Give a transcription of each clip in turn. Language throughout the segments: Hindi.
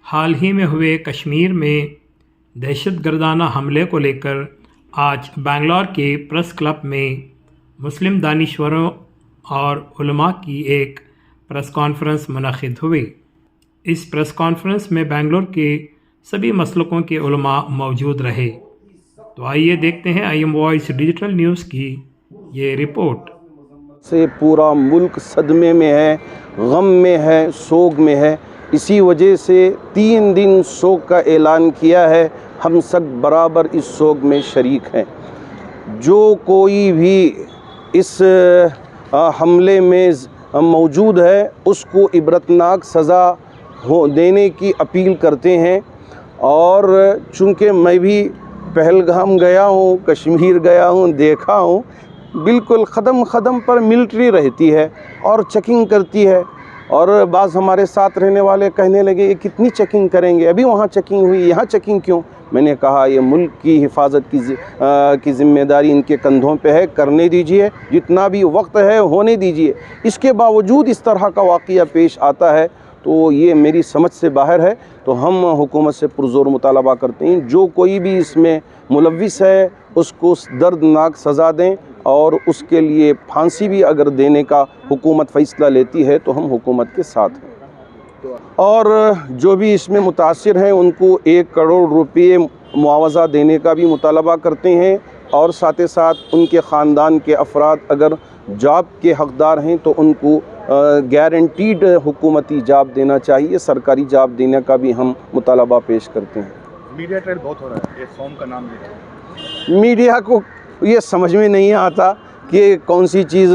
हाल ही में हुए कश्मीर में दहशतगर्दाना हमले को लेकर आज बेंगलोर के प्रेस क्लब में मुस्लिम दानिश्वरों और उलमा की एक प्रेस कॉन्फ्रेंस मुनक़िद हुई। इस प्रेस कॉन्फ्रेंस में बेंगलोर के सभी मसलकों के उलमा मौजूद रहे। तो आइए देखते हैं IM वॉइस डिजिटल न्यूज़ की ये रिपोर्ट। से पूरा मुल्क सदमे में है, गम में है, सोग में है। इसी वजह से 3 दिन सोग का ऐलान किया है। हम सब बराबर इस सोग में शरीक हैं। जो कोई भी इस हमले में मौजूद है उसको इबरतनाक सज़ा देने की अपील करते हैं। और चूँकि मैं भी पहलगाम गया हूँ, कश्मीर गया हूँ, देखा हूँ, बिल्कुल ख़दम ख़दम पर मिलिट्री रहती है और चेकिंग करती है। और बाज़ हमारे साथ रहने वाले कहने लगे ये कितनी चेकिंग करेंगे, अभी वहाँ चेकिंग हुई, यहाँ चेकिंग क्यों? मैंने कहा ये मुल्क की हिफाजत की ज़िम्मेदारी इनके कंधों पे है, करने दीजिए, जितना भी वक्त है होने दीजिए। इसके बावजूद इस तरह का वाक़या पेश आता है तो ये मेरी समझ से बाहर है। तो हम हुकूमत से पुरज़ोर मुतालबा करते हैं जो कोई भी इसमें मुलव्विस है उसको दर्दनाक सज़ा दें, और उसके लिए फांसी भी अगर देने का हुकूमत फ़ैसला लेती है तो हम हुकूमत के साथ हैं। और जो भी इसमें मुतासिर हैं उनको 1 करोड़ रुपये मुआवज़ा देने का भी मुतालबा करते हैं। और साथ ही साथ उनके ख़ानदान के अफराद अगर जॉब के हक़दार हैं तो उनको गारंटीड हुकूमती जॉब देना चाहिए, सरकारी जॉब देने का भी हम मुतालबा पेश करते हैं। मीडिया ट्रायल बहुत हो रहा है, ये फॉर्म का नाम लेते मीडिया को ये समझ में नहीं आता कि कौन सी चीज़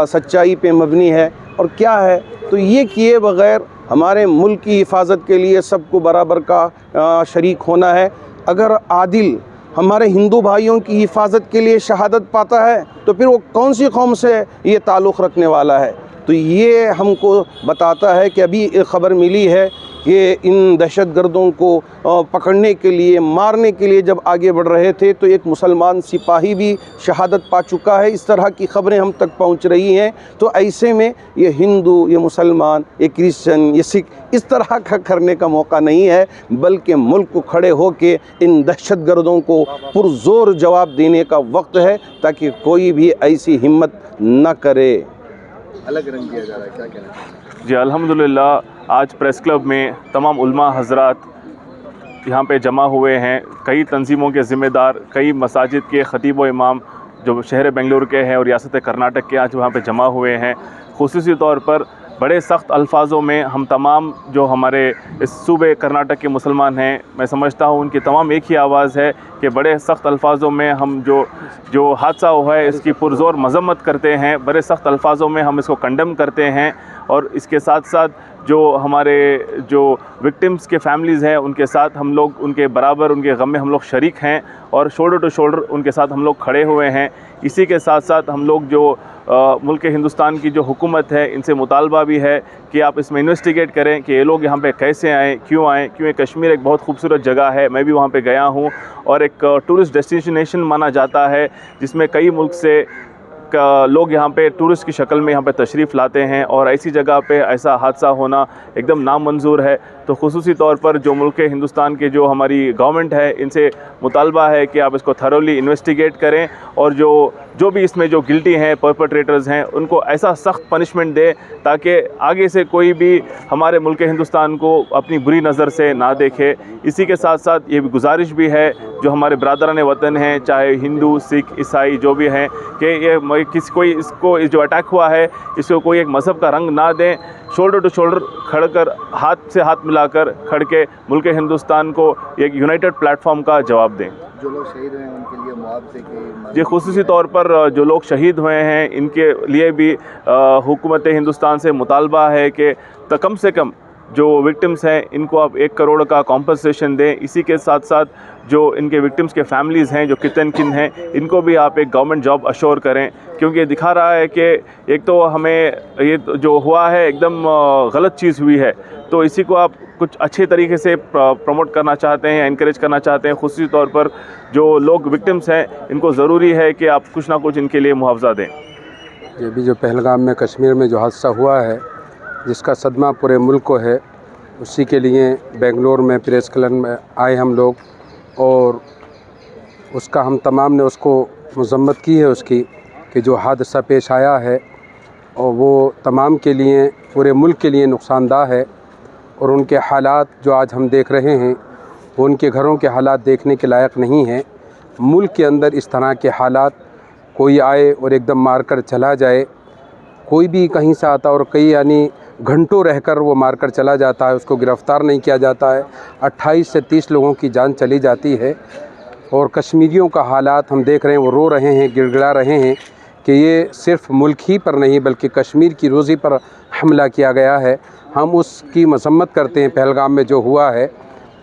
सच्चाई पे मबनी है और क्या है। तो ये किए बग़ैर हमारे मुल्क की हिफाजत के लिए सबको बराबर का शरीक होना है। अगर आदिल हमारे हिंदू भाइयों की हिफाजत के लिए शहादत पाता है तो फिर वो कौन सी कौम से ये ताल्लुक़ रखने वाला है? तो ये हमको बताता है कि अभी एक ख़बर मिली है कि इन दहशतगर्दों को पकड़ने के लिए, मारने के लिए जब आगे बढ़ रहे थे तो एक मुसलमान सिपाही भी शहादत पा चुका है। इस तरह की ख़बरें हम तक पहुंच रही हैं। तो ऐसे में ये हिंदू, ये मुसलमान, ये क्रिश्चियन, ये सिख इस तरह का करने का मौका नहीं है, बल्कि मुल्क को खड़े होकर इन दहशतगर्दों को पुरज़ोर जवाब देने का वक्त है ताकि कोई भी ऐसी हिम्मत न करे। अलग रंग दिया जा रहा है, क्या कहना चाहिए? जी अल्हम्दुलिल्लाह, आज प्रेस क्लब में तमाम उलमा हज़रात यहाँ पे जमा हुए हैं। कई तंजीमों के ज़िम्मेदार, कई मसाजिद के ख़तीब व इमाम जो शहर बेंगलुरु के हैं और रियासत कर्नाटक के आज वहाँ पे जमा हुए हैं। ख़ुसूसी तौर पर बड़े सख्त अल्फाजों में हम तमाम जो हमारे इस सूबे कर्नाटक के मुसलमान हैं, मैं समझता हूँ उनकी तमाम एक ही आवाज़ है कि बड़े सख्त अल्फाजों में हम जो हादसा हुआ है इसकी पुरज़ोर मज़म्मत करते हैं। बड़े सख्त अल्फाजों में हम इसको कंडेम करते हैं। और इसके साथ साथ जो हमारे जो विक्टिम्स के फैमिलीज़ हैं उनके साथ हम लोग उनके बराबर उनके गम में हम लोग शरीक हैं और शोल्डर टू शोल्डर उनके साथ हम लोग खड़े हुए हैं। इसी के साथ साथ हम लोग जो मुल्क हिंदुस्तान की जो हुकूमत है इनसे मुतालबा भी है कि आप इसमें इन्वेस्टिगेट करें कि ये लोग यहाँ पे कैसे आए, क्यों आए। क्योंकि कश्मीर एक बहुत खूबसूरत जगह है, मैं भी वहाँ पे गया हूँ और एक टूरिस्ट डेस्टिनेशन माना जाता है जिसमें कई मुल्क से लोग यहाँ पे टूरिस्ट की शक्ल में यहाँ पे तशरीफ़ लाते हैं। और ऐसी जगह पे ऐसा हादसा होना एकदम नामंजूर है। तो खुसूसी तौर पर जो मुल्क हिंदुस्तान के जो हमारी गवर्नमेंट है इनसे मुतालबा है कि आप इसको थरोली इन्वेस्टिगेट करें और जो भी इसमें जो गिल्टी हैं, परपेट्रेटर्स हैं, उनको ऐसा सख्त पनिशमेंट दे ताकि आगे से कोई भी हमारे मुल्क हिंदुस्तान को अपनी बुरी नज़र से ना देखे। इसी के साथ साथ ये भी गुजारिश भी है जो हमारे बरादरान वतन हैं, चाहे हिंदू, सिख, ईसाई जो भी हैं, कि ये कोई इसको जो अटैक हुआ है इसको कोई एक मज़हब का रंग ना दें। शोल्डर टू शोल्डर खड़ कर, हाथ से हाथ मिलाकर खड़ के मुल्क हिंदुस्तान को एक यूनाइटेड प्लेटफॉर्म का जवाब दें। जो लोग शहीद हुए हैं उनके लिए मुआवजे की जी खुसूसी तौर पर जो लोग शहीद हुए हैं इनके लिए भी हुकूमत हिंदुस्तान से मुतालबा है कि कम से कम जो विक्टिम्स हैं इनको आप 1 करोड़ का कॉम्पनसेशन दें। इसी के साथ साथ जो इनके विक्टिम्स के फैमिलीज़ हैं जो कितन किन हैं इनको भी आप एक गवर्नमेंट जॉब अश्योर करें। क्योंकि दिखा रहा है कि एक तो हमें ये जो हुआ है एकदम गलत चीज़ हुई है, तो इसी को आप कुछ अच्छे तरीके से प्रमोट करना चाहते हैं, एनकरेज करना चाहते हैं। खुसूसी तौर पर जो लोग विक्टिम्स हैं इनको ज़रूरी है कि आप कुछ ना कुछ इनके लिए मुआवजा दें। ये भी जो पहलगाम में कश्मीर में जो हादसा हुआ है जिसका सदमा पूरे मुल्क को है, उसी के लिए बेंगलोर में प्रेस क्लब में आए हम लोग, और उसका हम तमाम ने उसको मज़म्मत की है उसकी, कि जो हादसा पेश आया है और वो तमाम के लिए, पूरे मुल्क के लिए नुकसानदा है। और उनके हालात जो आज हम देख रहे हैं वो उनके घरों के हालात देखने के लायक नहीं हैं। मुल्क के अंदर इस तरह के हालात, कोई आए और एकदम मार कर चला जाए, कोई भी कहीं से आता और कई यानी घंटों रहकर वो मारकर चला जाता है, उसको गिरफ़्तार नहीं किया जाता है। 28 से 30 लोगों की जान चली जाती है। और कश्मीरियों का हालात हम देख रहे हैं, वो रो रहे हैं, गिड़गिड़ा रहे हैं कि ये सिर्फ़ मुल्क ही पर नहीं बल्कि कश्मीर की रोज़ी पर हमला किया गया है। हम उसकी मज़म्मत करते हैं पहलगाम में जो हुआ है,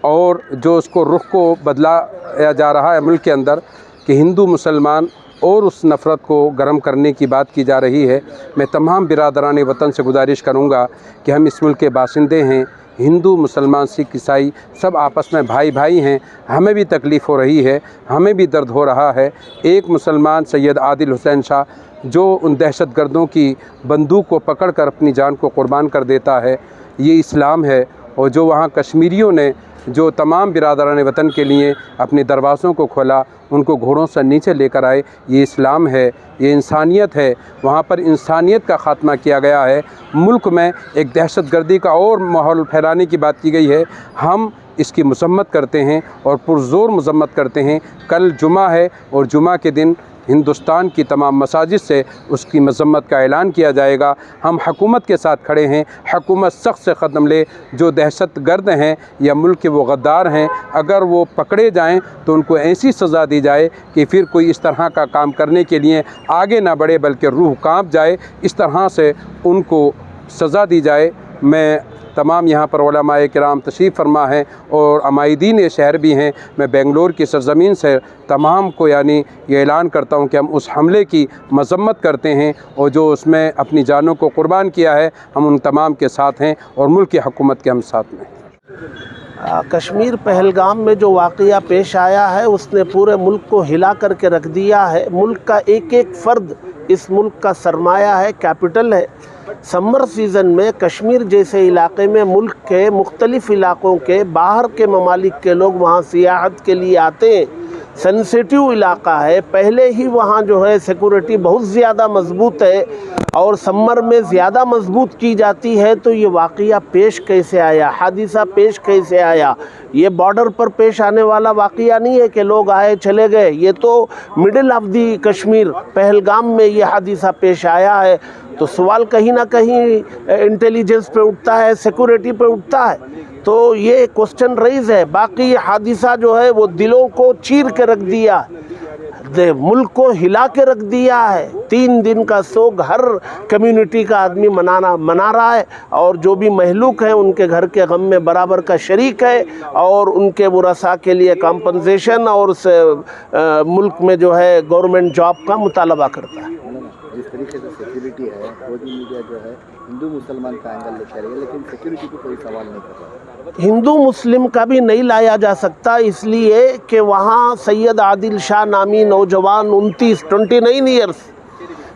और जो उसको रुख को बदलाया जा रहा है मुल्क के अंदर कि हिंदू मुसलमान, और उस नफ़रत को गर्म करने की बात की जा रही है। मैं तमाम बिरादरान वतन से गुजारिश करूँगा कि हम इस मुल्क के बाशिंदे हैं, हिंदू मुसलमान सिख ईसाई सब आपस में भाई भाई हैं। हमें भी तकलीफ़ हो रही है, हमें भी दर्द हो रहा है। एक मुसलमान सैयद आदिल हुसैन शाह जो उन दहशतगर्दों की बंदूक को पकड़ कर अपनी जान को कुर्बान कर देता है, ये इस्लाम है। और जो वहाँ कश्मीरियों ने जो तमाम बिरादरान वतन के लिए अपने दरवाज़ों को खोला, उनको घोड़ों से नीचे लेकर आए, ये इस्लाम है, ये इंसानियत है। वहाँ पर इंसानियत का ख़ात्मा किया गया है। मुल्क में एक दहशतगर्दी का और माहौल फैलाने की बात की गई है। हम इसकी मज़म्मत करते हैं और पुरज़ोर मज़म्मत करते हैं। कल जुमा है और जुमा के दिन हिंदुस्तान की तमाम मसाजिद से उसकी मज़म्मत का ऐलान किया जाएगा। हम हुकूमत के साथ खड़े हैं, हुकूमत सख्त से कदम ले। जो दहशतगर्द हैं या मुल्क के वो गद्दार हैं, अगर वो पकड़े जाएं तो उनको ऐसी सज़ा दी जाए कि फिर कोई इस तरह का काम करने के लिए आगे ना बढ़े बल्कि रूह कांप जाए। इस तरह से उनको सज़ा दी जाए। मैं तमाम यहाँ पर उलमाए किराम तशरीफ़ फरमा हैं और अमायदीन शहर भी हैं। मैं बेंगलोर की सरज़मीन से तमाम को यानी ये ऐलान करता हूँ कि हम उस हमले की मज़म्मत करते हैं और जो उसमें अपनी जानों को कुर्बान किया है, हम उन तमाम के साथ हैं और मुल्क की हुकूमत के हम साथ में। कश्मीर पहलगाम में जो वाक़या पेश आया है उसने पूरे मुल्क को हिला करके रख दिया है। मुल्क का एक एक फ़र्द इस मुल्क का सरमाया है, कैपिटल है। समर सीज़न में कश्मीर जैसे इलाके में मुल्क के मुख्तलिफ़ इलाक़ों के बाहर के ममालिक के लोग वहाँ सियाहत के लिए आते हैं। सेंसिटिव इलाका है, पहले ही वहाँ जो है सिक्योरिटी बहुत ज़्यादा मज़बूत है और समर में ज़्यादा मज़बूत की जाती है। तो ये वाक़या पेश कैसे आया, हादिसा पेश कैसे आया? ये बॉर्डर पर पेश आने वाला वाक़या नहीं है कि लोग आए चले गए। ये तो middle of the Kashmir Pahalgam में ये हादिसा पेश आया है। तो सवाल कहीं ना कहीं इंटेलिजेंस पे उठता है, सिक्योरिटी पे उठता है। तो ये क्वेश्चन रेज है। बाकी ये हादिसा जो है वो दिलों को चीर के रख दिया, मुल्क को हिला के रख दिया है। 3 दिन का शोक हर कम्युनिटी का आदमी मना रहा है और जो भी महलूक हैं उनके घर के गम में बराबर का शरीक है और उनके वरसा के लिए कॉम्पनसेशन और मुल्क में जो है गवर्नमेंट जॉब का मुतालबा करता है। जिस तरीके से सिक्योरिटी है, मोदी मीडिया जो है हिंदू मुसलमान का एंगल लेकर रही है, लेकिन सिक्योरिटी को कोई सवाल नहीं कर रहा। हिंदू मुस्लिम का भी नहीं लाया जा सकता, इसलिए कि वहाँ सैयद आदिल शाह नामी नौजवान 29 ईयर्स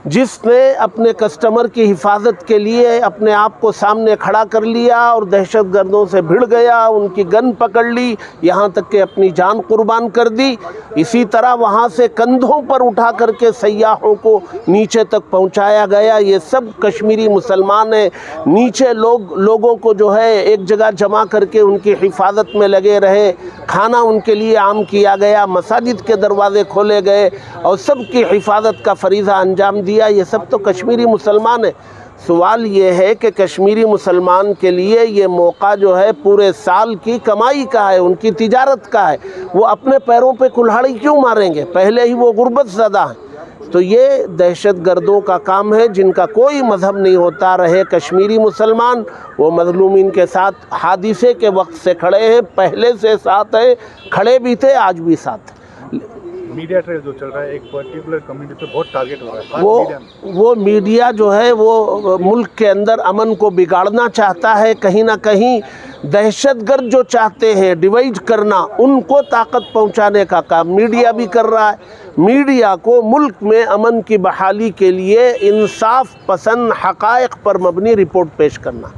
जिसने अपने कस्टमर की हिफाजत के लिए अपने आप को सामने खड़ा कर लिया और दहशतगर्दों से भिड़ गया, उनकी गन पकड़ ली, यहाँ तक कि अपनी जान कुर्बान कर दी। इसी तरह वहाँ से कंधों पर उठा करके सयाहों को नीचे तक पहुँचाया गया। ये सब कश्मीरी मुसलमान हैं। नीचे लोगों को जो है एक जगह जमा करके उनकी हिफाजत में लगे रहे, खाना उनके लिए आम किया गया, मसाजिद के दरवाज़े खोले गए और सबकी हिफाजत का फरीज़ा अंजाम दिया। ये सब तो कश्मीरी मुसलमान है। सवाल ये है कि कश्मीरी मुसलमान के लिए ये मौका जो है पूरे साल की कमाई का है, उनकी तिजारत का है। वो अपने पैरों पे कुल्हाड़ी क्यों मारेंगे? पहले ही वो गुर्बत ज़दा हैं। तो ये दहशतगर्दों का काम है जिनका कोई मज़हब नहीं होता। रहे कश्मीरी मुसलमान, वो मज़लूमीन के साथ हादिसे के वक्त से खड़े हैं, पहले से साथ हैं, खड़े भी थे, आज भी साथ हैं। मीडिया ट्रेल जो चल रहा है एक पर्टिकुलर कम्युनिटी पे बहुत टारगेट हो रहा है। वो मीडिया जो है वो मुल्क के अंदर अमन को बिगाड़ना चाहता है। कहीं ना कहीं दहशतगर्द जो चाहते हैं डिवाइड करना, उनको ताकत पहुंचाने का काम मीडिया भी कर रहा है। मीडिया को मुल्क में अमन की बहाली के लिए इंसाफ पसंद हक़ाइक़ पर मबनी रिपोर्ट पेश करना।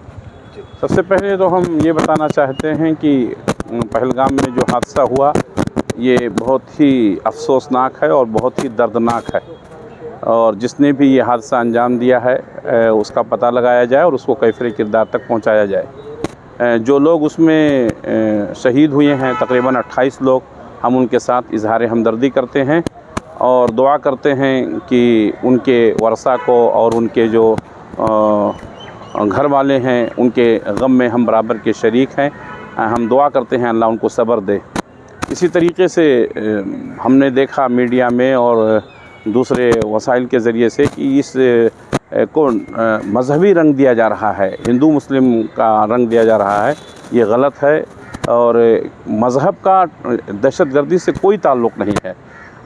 सबसे पहले तो हम ये बताना चाहते हैं कि पहलगाम में जो हादसा हुआ ये बहुत ही अफसोसनाक है और बहुत ही दर्दनाक है, और जिसने भी ये हादसा अंजाम दिया है उसका पता लगाया जाए और उसको कैफरे किरदार तक पहुंचाया जाए। जो लोग उसमें शहीद हुए हैं तकरीबन 28 लोग, हम उनके साथ इजहार हमदर्दी करते हैं और दुआ करते हैं कि उनके वरसा को और उनके जो घर वाले हैं उनके गम में हम बराबर के शरीक हैं। हम दुआ करते हैं अल्लाह उनको सब्र दे। इसी तरीके से हमने देखा मीडिया में और दूसरे वसाइल के ज़रिए से कि इस को मजहबी रंग दिया जा रहा है, हिंदू मुस्लिम का रंग दिया जा रहा है। ये गलत है और मज़हब का दहशतगर्दी से कोई ताल्लुक़ नहीं है,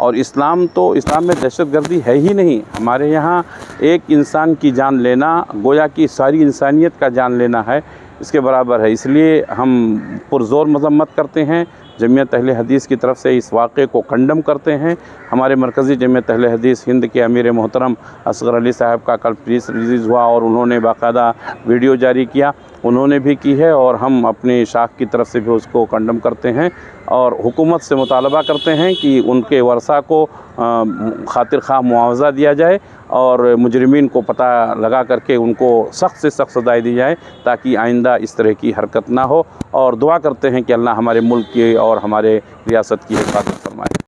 और इस्लाम में दहशतगर्दी है ही नहीं। हमारे यहाँ एक इंसान की जान लेना गोया कि सारी इंसानियत का जान लेना है, इसके बराबर है। इसलिए हम पुरज़ोर मज़म्मत करते हैं, जमीयत अहले हदीस की तरफ से इस वाक़े को कंडम करते हैं। हमारे मरकज़ी जमीयत अहले हदीस हिंद के अमीर मोहतरम असगर अली साहब का कल प्रेस रिलीज़ हुआ और उन्होंने बाकायदा वीडियो जारी किया, उन्होंने भी की है, और हम अपनी शाख की तरफ से भी उसको कंडम करते हैं और हुकूमत से मुतालबा करते हैं कि उनके वर्सा को खातिर खा मुआवजा दिया जाए और मुजरिमीन को पता लगा करके उनको सख्त से सख्त सज़ाएं दी जाए ताकि आइंदा इस तरह की हरकत ना हो। और दुआ करते हैं कि अल्लाह हमारे मुल्क की और हमारे रियासत की हिफाजत फरमाए।